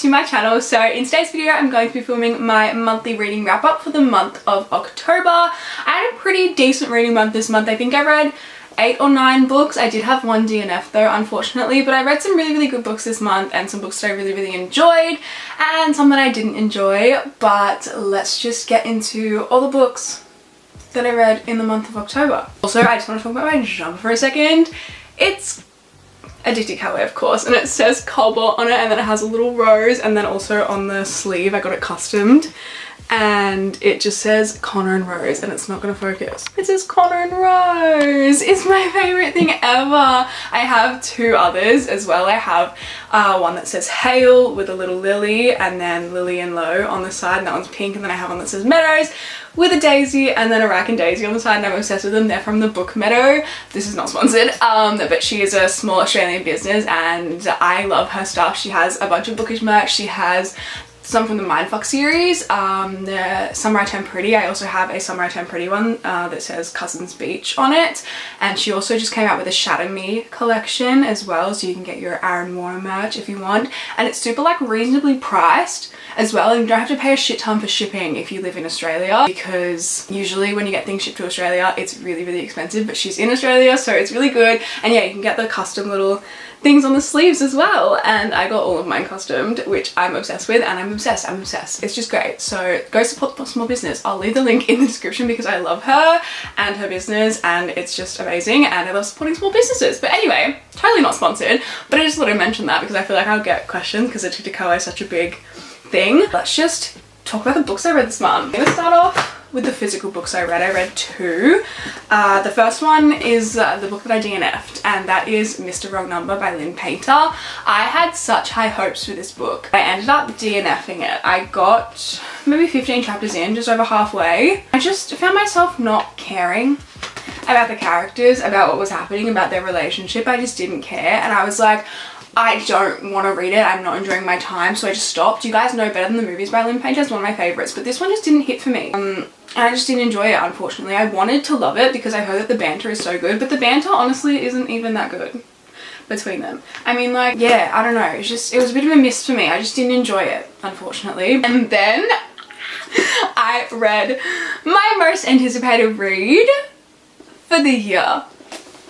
to my channel. So in today's video I'm going to be filming my monthly reading wrap up for the month of October. I had a pretty decent reading month this month. I think I read 8 or 9 books. I did have one DNF though, unfortunately, but I read some really good books this month and some books that I really enjoyed and some that I didn't enjoy. But let's just get into all the books that I read in the month of October. Also, I just want to talk about my jumper for a second. It's a Tik Tok, of course, and it says Cobalt on it, and then it has a little rose, and then also on the sleeve I got it customed and it just says Connor and Rose, and it's not gonna focus. It says Connor and Rose. It's my favorite thing ever. I have 2 others as well. I have one that says Hail with a little lily and then Lily and Low on the side, and that one's pink, and then I have one that says Meadows with a daisy and then a rack and daisy on the side, and I'm obsessed with them. They're from the book Meadow. This is not sponsored, but she is a small Australian business and I love her stuff. She has a bunch of bookish merch. She has some from the Mindfuck series, the Summer I Turn Pretty. I also have a Summer I Turn Pretty one that says Cousins Beach on it, and she also just came out with a Shadow Me collection as well, so you can get your Aaron Warner merch if you want, and it's super like reasonably priced as well, and you don't have to pay a shit ton for shipping if you live in Australia, because usually when you get things shipped to Australia it's really expensive, but she's in Australia so it's really good. And yeah, you can get the custom little things on the sleeves as well, and I got all of mine customed, which I'm obsessed with, and I'm obsessed. It's just great. So go support the small business. I'll leave the link in the description because I love her and her business and it's just amazing, and I love supporting small businesses. But anyway, totally not sponsored, but I just thought I'd mention that because I feel like I'll get questions because the Tik Tok is such a big thing. Let's just talk about the books I read this month. I'm gonna start off with the physical books I read. I read 2. The first one is the book that I DNF'd, and that is Mr. Wrong Number by Lynn Painter. I had such high hopes for this book. I ended up DNFing it. I got maybe 15 chapters in, just over halfway. I just found myself not caring about the characters, about what was happening, about their relationship. I just didn't care, and I was like, I don't want to read it. I'm not enjoying my time, so I just stopped. You guys know Better Than the Movies by Lynn Painter. It's one of my favorites, but this one just didn't hit for me. And I just didn't enjoy it, unfortunately. I wanted to love it because I heard that the banter is so good, but the banter honestly isn't even that good between them. I mean, like, yeah, I don't know. It was a bit of a miss for me. I just didn't enjoy it, unfortunately. And then I read my most anticipated read for the year.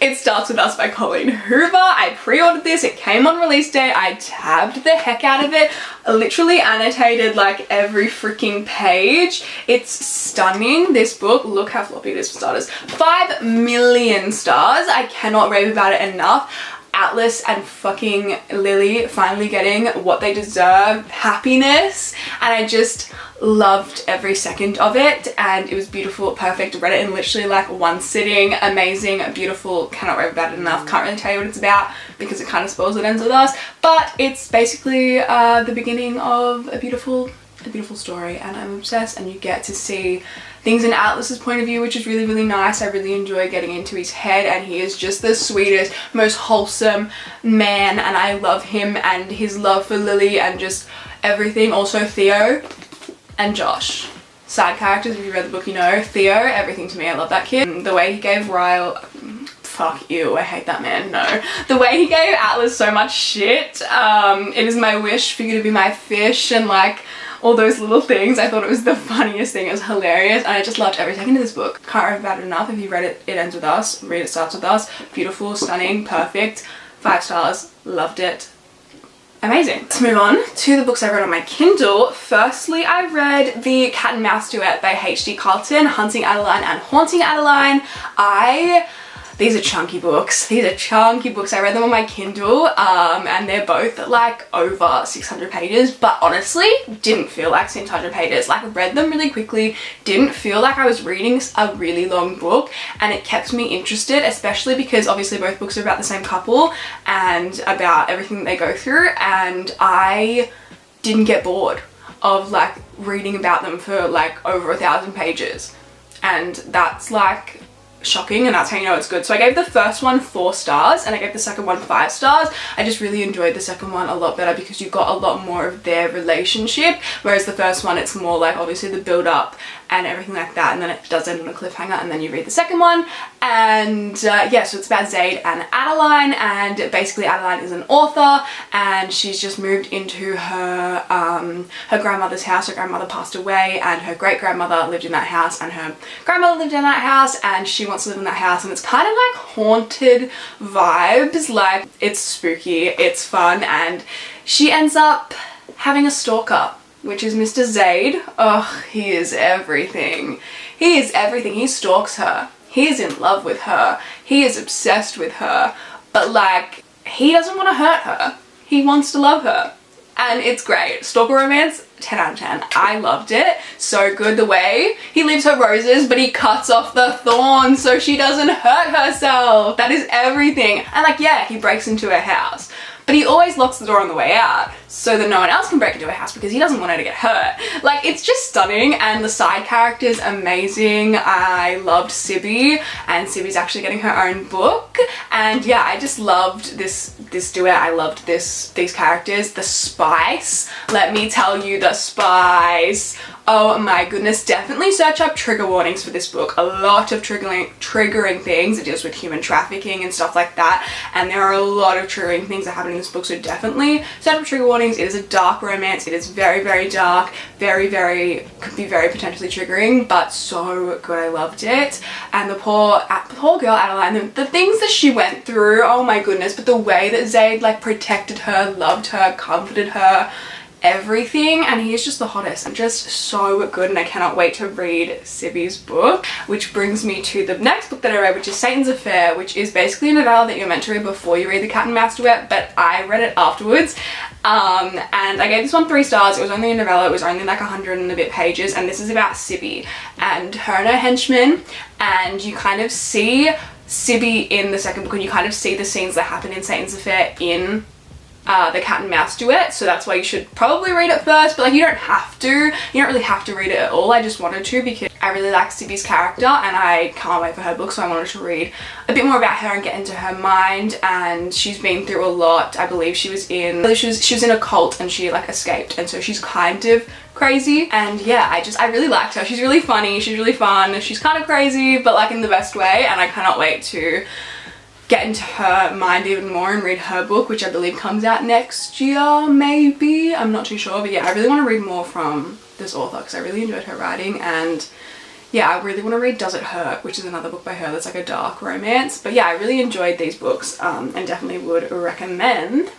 It Starts With Us by Colleen Hoover. I pre-ordered this, it came on release day, I tabbed the heck out of it, literally annotated like every freaking page. It's stunning, this book. Look how floppy it is for starters. 5 million stars. I cannot rave about it enough. Atlas and fucking Lily finally getting what they deserve, happiness, and I just loved every second of it, and it was beautiful, perfect. Read it in literally like one sitting. Amazing, beautiful, cannot rave about it enough. Can't really tell you what it's about because it kind of spoils It Ends With Us, but it's basically the beginning of a beautiful story, and I'm obsessed, and you get to see things in Atlas's point of view, which is really nice. I really enjoy getting into his head, and he is just the sweetest, most wholesome man, and I love him and his love for Lily and just everything. Also Theo and Josh, side characters. If you read the book, you know Theo, everything to me. I love that kid. The way he gave Ryle, fuck you, I hate that man. No, the way he gave Atlas so much shit. It is my wish for you to be my fish, and like all those little things. I thought it was the funniest thing. It was hilarious, and I just loved every second of this book. Can't rave about it enough. If you read it, It Ends With Us, read It Starts With Us. Beautiful, stunning, perfect, 5 stars, loved it. Amazing. Let's move on to the books I read on my Kindle. Firstly, I read the Cat and Mouse duet by H.D. Carlton, Hunting Adeline and Haunting Adeline. These are chunky books. These are chunky books. I read them on my Kindle, and they're both like over 600 pages, but honestly didn't feel like 600 pages. Like, I read them really quickly, didn't feel like I was reading a really long book, and it kept me interested, especially because obviously both books are about the same couple and about everything that they go through, and I didn't get bored of like reading about them for like over 1,000 pages, and that's like shocking, and that's how you know it's good. So I gave the first one 4 stars and I gave the second one 5 stars. I just really enjoyed the second one a lot better because you got a lot more of their relationship, whereas the first one it's more like obviously the build up and everything like that, and then it does end on a cliffhanger, and then you read the second one. And yeah, so it's about Zaid and Adeline, and basically Adeline is an author and she's just moved into her her grandmother's house. Her grandmother passed away and her great grandmother lived in that house, and her grandmother lived in that house, and she wants to live in that house, and it's kind of like haunted vibes, like it's spooky, it's fun, and she ends up having a stalker, which is Mr. Zaid. Oh, he is everything. He is everything. He stalks her. He is in love with her. He is obsessed with her. But like, he doesn't want to hurt her. He wants to love her. And it's great. Stalker romance, 10 out of 10. I loved it. So good. The way he leaves her roses, but he cuts off the thorns so she doesn't hurt herself. That is everything. And like, yeah, he breaks into her house, but he always locks the door on the way out so that no one else can break into her house because he doesn't want her to get hurt. Like, it's just stunning, and the side characters amazing. I loved Sibby, and Sibby's actually getting her own book. And yeah, I just loved this duet. I loved these characters. The spice, let me tell you, the spice. Oh my goodness, definitely search up trigger warnings for this book. A lot of triggering things. It deals with human trafficking and stuff like that, and there are a lot of triggering things that happen in this book, so definitely search up trigger warnings. It is a dark romance. It is very, very dark, could be very potentially triggering, but so good. I loved it. And the poor girl Adeline, the things that she went through, oh my goodness, but the way that Zaid like protected her, loved her, comforted her, everything, and he is just the hottest and just so good, and I cannot wait to read Sibby's book. Which brings me to the next book that I read, which is Satan's Affair, which is basically a novella that you're meant to read before you read the Cat and Mouse duet, but I read it afterwards. And I gave this one 3 stars. It was only a novella. It was only like 100 and a bit pages, and this is about Sibby and her henchman, and you kind of see Sibby in the second book, and you kind of see the scenes that happen in Satan's Affair in the Cat and Mouse duet, so that's why you should probably read it first, but like you don't have to. You don't really have to read it at all. I just wanted to because I really like Sibby's character and I can't wait for her book, so I wanted to read a bit more about her and get into her mind. And she's been through a lot. I believe she was in a cult and she like escaped, and so she's kind of crazy. And yeah, I really liked her. She's really funny, she's really fun, she's kind of crazy, but like in the best way, and I cannot wait to get into her mind even more and read her book, which I believe comes out next year, maybe. I'm not too sure, but yeah, I really want to read more from this author because I really enjoyed her writing. And yeah, I really want to read Does It Hurt, which is another book by her that's like a dark romance. But yeah, I really enjoyed these books and definitely would recommend.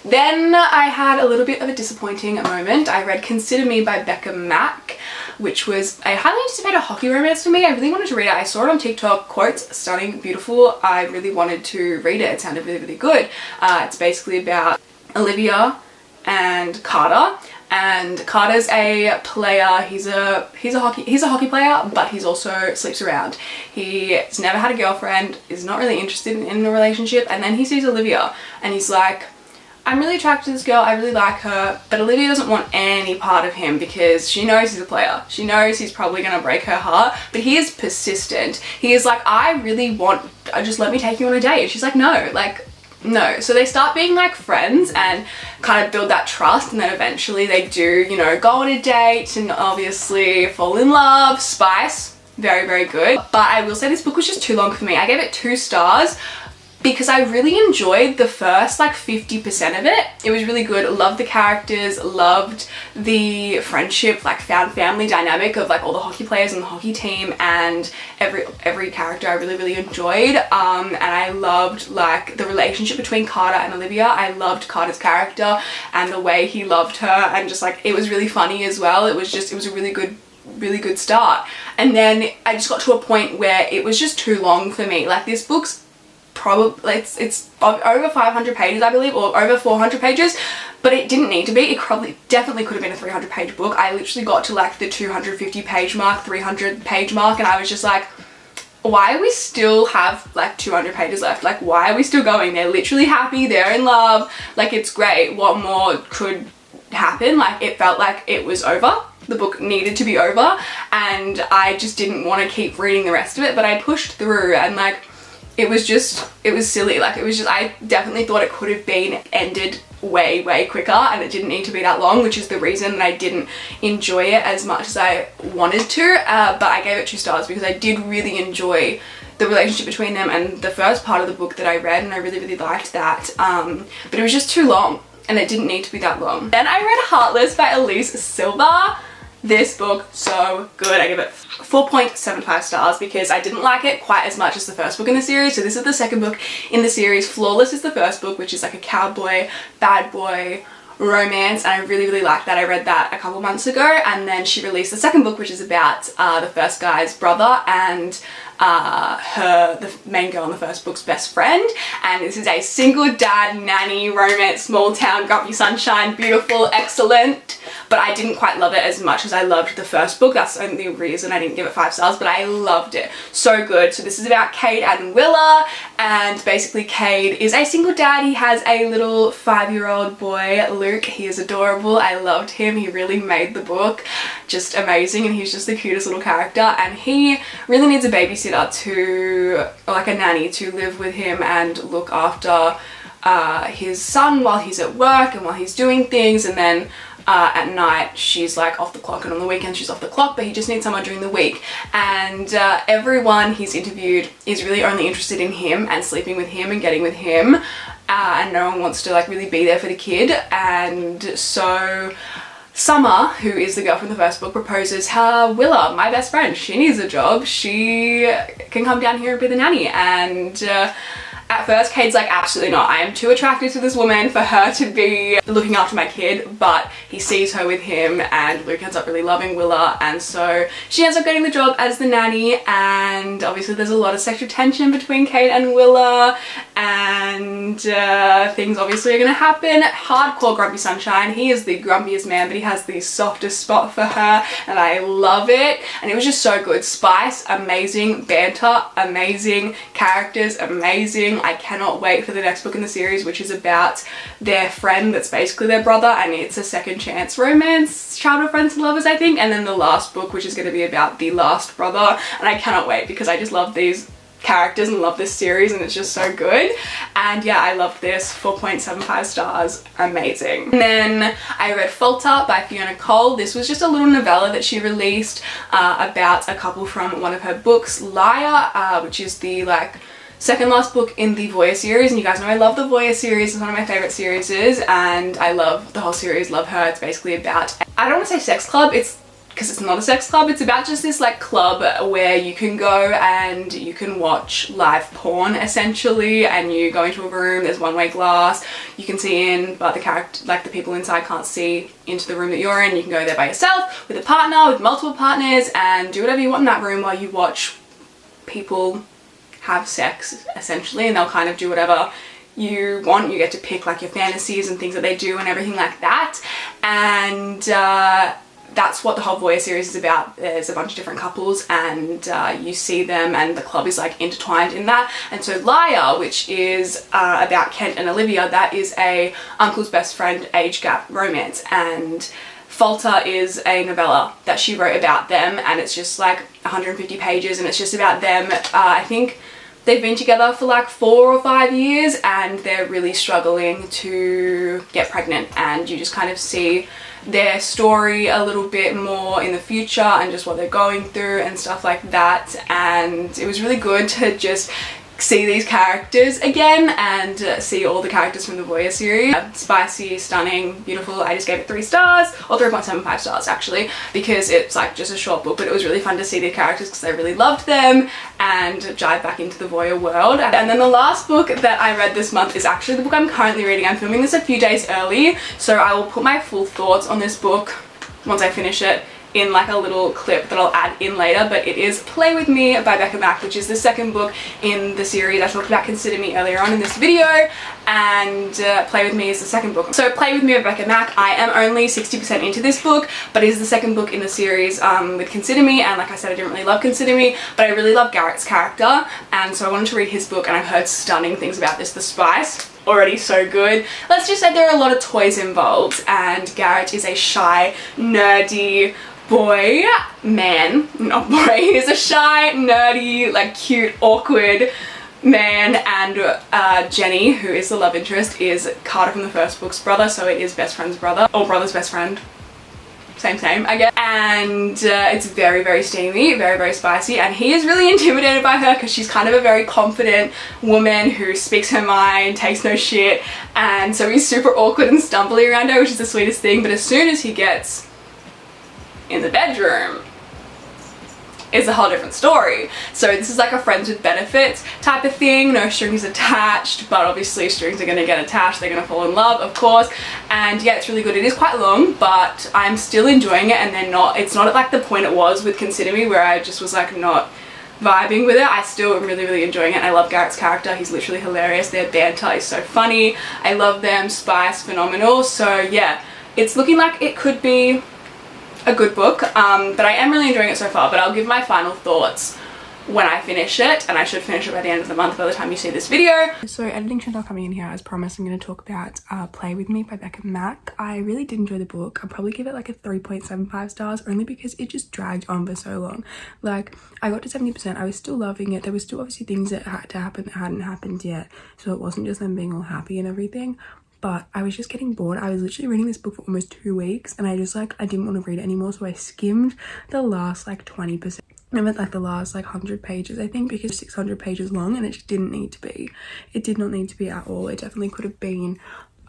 Then I had a little bit of a disappointing moment. I read Consider Me by Becca Mack, which was a highly anticipated hockey romance for me. I really wanted to read it. I saw it on TikTok, quotes, stunning, beautiful. I really wanted to read it. It sounded really, really good. It's basically about Olivia and Carter. And Carter's a player. He's a hockey player, but he's also sleeps around. He's never had a girlfriend, is not really interested in a relationship, and then he sees Olivia and he's like, I'm really attracted to this girl, I really like her, but Olivia doesn't want any part of him because she knows he's a player. She knows he's probably gonna break her heart, but he is persistent. He is like, I really want, just let me take you on a date. And she's like, no, like, no. So they start being like friends and kind of build that trust, and then eventually they do, you know, go on a date and obviously fall in love. Spice, very, very good. But I will say this book was just too long for me. I gave it 2 stars. Because I really enjoyed the first like 50% of it. It was really good. Loved the characters, loved the friendship, like found family dynamic of like all the hockey players and the hockey team, and every character I really, really enjoyed. And I loved like the relationship between Carter and Olivia. I loved Carter's character and the way he loved her, and just like it was really funny as well. It was a really good start. And then I just got to a point where it was just too long for me. Like this book's probably it's over 500 pages, I believe, or over 400 pages, but it didn't need to be. It definitely could have been a 300 page book. I literally got to like the 250 page mark, 300 page mark, and I was just like, why do we still have like 200 pages left? Like, why are we still going? They're literally happy, they're in love, like it's great. What more could happen? Like it felt like it was over. the book needed to be over, and I just didn't want to keep reading the rest of it, but I pushed through, and like it was silly. Like, it was just, I definitely thought it could have been ended way quicker, and it didn't need to be that long, which is the reason that I didn't enjoy it as much as I wanted to. But I gave it 2 stars because I did really enjoy the relationship between them and the first part of the book that I read, and I really liked that. But it was just too long, and it didn't need to be that long. Then I read Heartless by Elise Silva. This book, so good. I give it 4.75 stars because I didn't like it quite as much as the first book in the series. So this is the second book in the series. Flawless is the first book, which is like a cowboy, bad boy romance, and I really liked that. I read that a couple months ago, and then she released the second book, which is about the first guy's brother and the main girl in the first book's best friend. And this is a single dad nanny romance, small town, grumpy sunshine, beautiful, excellent. But I didn't quite love it as much as I loved the first book. That's the only reason I didn't give it 5 stars, but I loved it. So good. So this is about Cade and Willa, and basically Cade is a single dad. He has a little 5-year-old boy, Luke. He is adorable. I loved him. He really made the book just amazing, and he's just the cutest little character, and he really needs a babysitter or like a nanny to live with him and look after his son while he's at work and while he's doing things, and then at night she's like off the clock, and on the weekend she's off the clock, but he just needs someone during the week. And everyone he's interviewed is really only interested in him and sleeping with him and getting with him, and no one wants to like really be there for the kid. And so Summer, who is the girl from the first book, proposes her Willa, my best friend. She needs a job. She can come down here and be the nanny. And at first, Cade's like, absolutely not. I am too attracted to this woman for her to be looking after my kid. But he sees her with him, and Luke ends up really loving Willa. And so she ends up getting the job as the nanny. And obviously there's a lot of sexual tension between Cade and Willa. And things obviously are going to happen. Hardcore grumpy sunshine. He is the grumpiest man, but he has the softest spot for her. And I love it. And it was just so good. Spice, amazing. Banter, amazing. Characters, amazing. I cannot wait for the next book in the series, which is about their friend that's basically their brother, and it's a second chance romance, childhood friends and lovers, I think. And then the last book, which is going to be about the last brother, and I cannot wait because I just love these characters and love this series, and it's just so good. And yeah, I loved this. 4.75 stars, amazing. And then I read Falter by Fiona Cole. This was just a little novella that she released about a couple from one of her books, Liar, which is the like second last book in the Voyeur series, and you guys know I love the Voyeur series. It's one of my favorite series, and I love the whole series, love her. It's basically about, I don't want to say sex club, it's because it's not a sex club. It's about just this like club where you can go and you can watch live porn essentially, and you go into a room, there's one-way glass, you can see in, but the character, like the people inside can't see into the room that you're in. You can go there by yourself, with a partner, with multiple partners, and do whatever you want in that room while you watch people have sex essentially, and they'll kind of do whatever you want. You get to pick like your fantasies and things that they do and everything like that. And that's what the whole Voyeur series is about. There's a bunch of different couples, and you see them, and the club is like intertwined in that. And so Liar, which is about Kent and Olivia, that is a uncle's best friend age gap romance, and Falter is a novella that she wrote about them, and it's just like 150 pages, and it's just about them. I think they've been together for like 4 or 5 years, and they're really struggling to get pregnant, and you just kind of see their story a little bit more in the future and just what they're going through and stuff like that. And it was really good to just see these characters again and see all the characters from the Voyeur series. Spicy, stunning, beautiful. I just gave it 3 stars, or 3.75 stars actually, because it's like just a short book, but it was really fun to see the characters because I really loved them and dive back into the Voyeur world. And then the last book that I read this month is actually the book I'm currently reading. I'm filming this a few days early, so I will put my full thoughts on this book once I finish it in like a little clip that I'll add in later. But it is Play With Me by Becca Mack, which is the second book in the series. I talked about Consider Me earlier on in this video, and Play With Me is the second book. So Play With Me by Becca Mack, I am only 60% into this book, but it is the second book in the series with Consider Me, and like I said, I didn't really love Consider Me, but I really love Garrett's character, and so I wanted to read his book, and I've heard stunning things about this. The spice already so good. Let's just say there are a lot of toys involved, and Garrett is a shy, nerdy boy, man, not boy, he's a shy, nerdy, like cute, awkward man, and Jenny, who is the love interest, is Carter from the first book's brother, so it is best friend's brother, or brother's best friend. Same, I guess. And it's very, very steamy, very, very spicy, and he is really intimidated by her because she's kind of a very confident woman who speaks her mind, takes no shit, and so he's super awkward and stumbly around her, which is the sweetest thing. But as soon as he gets in the bedroom, it's a whole different story. So this is like a friends with benefits type of thing, no strings attached, but obviously strings are going to get attached, they're going to fall in love, of course. And yeah, it's really good. It is quite long, but I'm still enjoying it, and it's not at like the point it was with Consider Me where I just was like not vibing with it. I still am really, really enjoying it. I love Garrett's character, he's literally hilarious. Their banter is so funny, I love them. Spice, phenomenal. So yeah, it's looking like it could be a good book, but I am really enjoying it so far. But I'll give my final thoughts when I finish it, and I should finish it by the end of the month by the time you see this video. So editing Shantelle coming in here, as promised, I'm going to talk about Play With Me by Becca Mack. I really did enjoy the book. I'll probably give it like a 3.75 stars, only because it just dragged on for so long. Like, I got to 70%, I was still loving it. There was still obviously things that had to happen that hadn't happened yet, so it wasn't just them being all happy and everything. But I was just getting bored. I was literally reading this book for almost 2 weeks, and I didn't want to read it anymore, so I skimmed the last like 20%. I meant like the last like 100 pages, I think, because it's 600 pages long, and it just didn't need to be. It did not need to be at all. It definitely could have been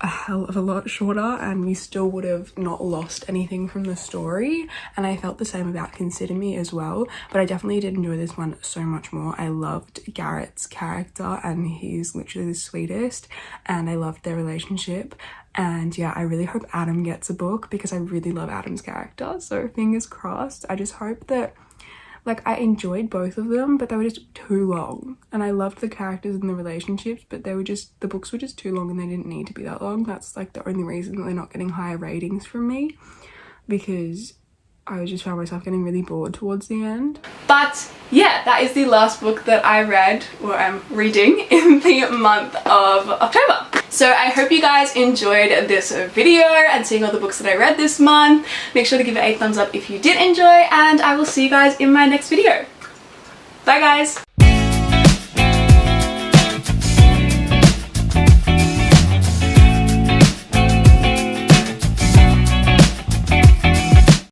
a hell of a lot shorter, and we still would have not lost anything from the story. And I felt the same about Consider Me as well, but I definitely did enjoy this one so much more. I loved Garrett's character, and he's literally the sweetest, and I loved their relationship. And yeah, I really hope Adam gets a book, because I really love Adam's character, so fingers crossed. I just hope that, like, I enjoyed both of them, but they were just too long. And I loved the characters and the relationships, but the books were just too long, and they didn't need to be that long. That's like the only reason that they're not getting higher ratings from me, because I just found myself getting really bored towards the end. But yeah, that is the last book that I read, or I'm reading, in the month of October. So I hope you guys enjoyed this video and seeing all the books that I read this month. Make sure to give it a thumbs up if you did enjoy, and I will see you guys in my next video. Bye guys!